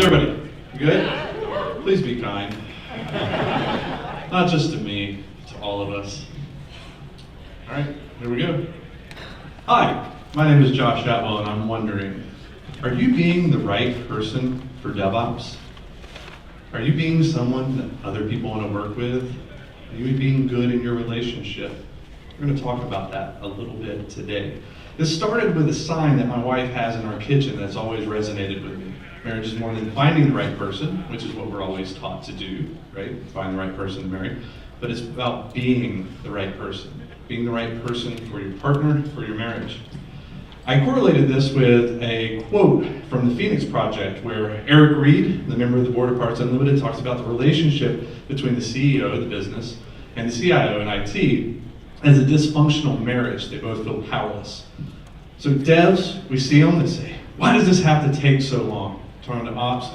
How's everybody? Good? Please be kind. Not just to me, to all of us. All right, here we go. Hi, my name is Josh Atwell, and I'm wondering, are you being the right person for DevOps? Are you being someone that other people want to work with? Are you being good in your relationship? We're going to talk about that a little bit today. This started with a sign that my wife has in our kitchen that's always resonated with me. Marriage is more than finding the right person, which is what we're always taught to do, right? Find the right person to marry. But it's about being the right person. Being the right person for your partner, for your marriage. I correlated this with a quote from the Phoenix Project where Eric Reed, the member of the Board of Parts Unlimited, talks about the relationship between the CEO of the business and the CIO in IT as a dysfunctional marriage. They both feel powerless. So devs, we see them, they say, why does this have to take so long? Talking to ops,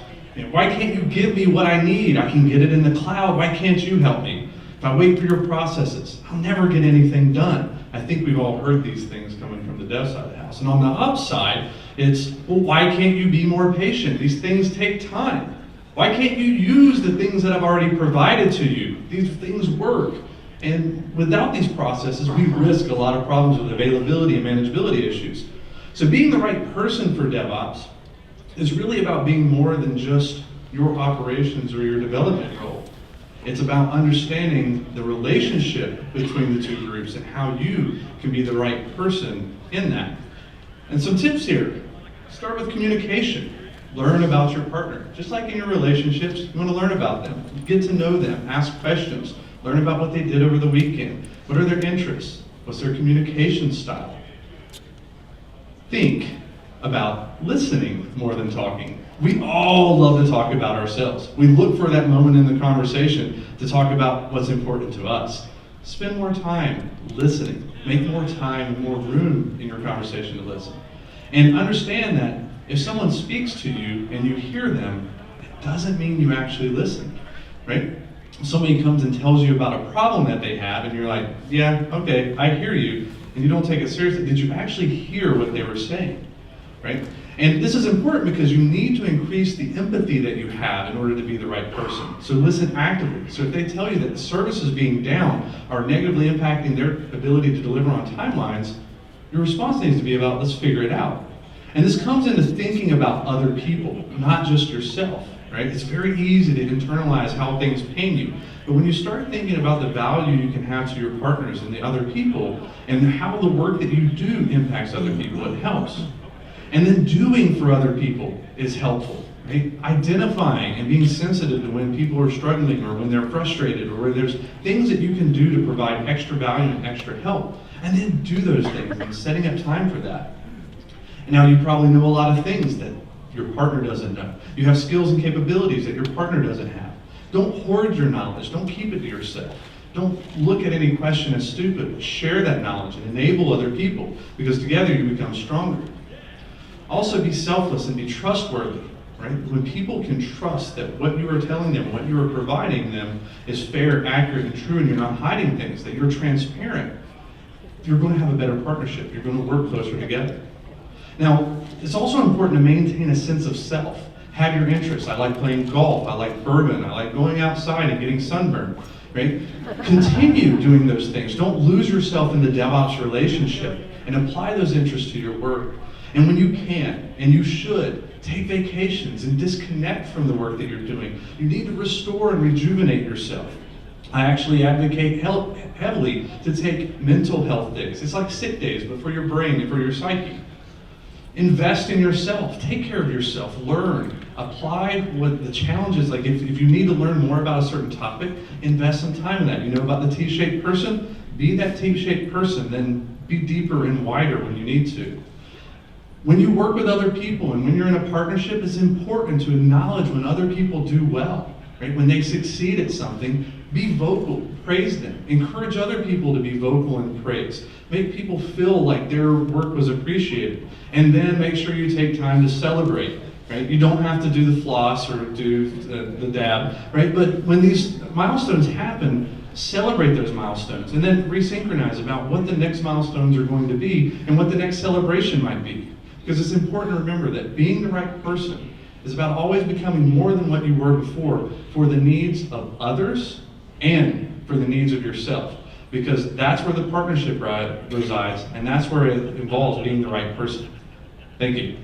why can't you give me what I need? I can get it in the cloud, why can't you help me? If I wait for your processes, I'll never get anything done. I think we've all heard these things coming from the dev side of the house. And on the upside, it's, well, why can't you be more patient? These things take time. Why can't you use the things that I've already provided to you? These things work. And without these processes, we risk a lot of problems with availability and manageability issues. So being the right person for DevOps is really about being more than just your operations or your development role. It's about understanding the relationship between the two groups and how you can be the right person in that. And some tips here. Start with communication. Learn about your partner. Just like in your relationships, you want to learn about them. Get to know them. Ask questions. Learn about what they did over the weekend. What are their interests? What's their communication style? Think about listening more than talking. We all love to talk about ourselves. We look for that moment in the conversation to talk about what's important to us. Spend more time listening. Make more time, more room in your conversation to listen. And understand that if someone speaks to you and you hear them, it doesn't mean you actually listen, right? Somebody comes and tells you about a problem that they have and you're like, yeah, okay, I hear you, and you don't take it seriously. Did you actually hear what they were saying, right? And this is important because you need to increase the empathy that you have in order to be the right person. So listen actively. So if they tell you that the services being down are negatively impacting their ability to deliver on timelines, your response needs to be about, let's figure it out. And this comes into thinking about other people, not just yourself, right? It's very easy to internalize how things pain you. But when you start thinking about the value you can have to your partners and the other people, and how the work that you do impacts other people, it helps. And then doing for other people is helpful, right? Identifying and being sensitive to when people are struggling or when they're frustrated or where there's things that you can do to provide extra value and extra help. And then do those things and setting up time for that. And now you probably know a lot of things that your partner doesn't know. You have skills and capabilities that your partner doesn't have. Don't hoard your knowledge. Don't keep it to yourself. Don't look at any question as stupid, but share that knowledge and enable other people, because together you become stronger. Also be selfless and be trustworthy, right? When people can trust that what you are telling them, what you are providing them is fair, accurate, and true, and you're not hiding things, that you're transparent, you're going to have a better partnership. You're going to work closer together. Now, it's also important to maintain a sense of self. Have your interests. I like playing golf. I like bourbon. I like going outside and getting sunburned, right? Continue doing those things. Don't lose yourself in the DevOps relationship, and apply those interests to your work. And when you can, and you should, take vacations and disconnect from the work that you're doing. You need to restore and rejuvenate yourself. I actually advocate heavily to take mental health days. It's like sick days, but for your brain and for your psyche. Invest in yourself. Take care of yourself. Learn. Apply what the challenges, like if you need to learn more about a certain topic, invest some time in that. You know about the T-shaped person? Be that T-shaped person, then be deeper and wider when you need to. When you work with other people and when you're in a partnership, it's important to acknowledge when other people do well, right? When they succeed at something, be vocal, praise them. Encourage other people to be vocal and praise. Make people feel like their work was appreciated. And then make sure you take time to celebrate, right? You don't have to do the floss or do the dab, right? But when these milestones happen, celebrate those milestones and then resynchronize about what the next milestones are going to be and what the next celebration might be. Because it's important to remember that being the right person is about always becoming more than what you were before for the needs of others and for the needs of yourself. Because that's where the partnership resides, and that's where it involves being the right person. Thank you.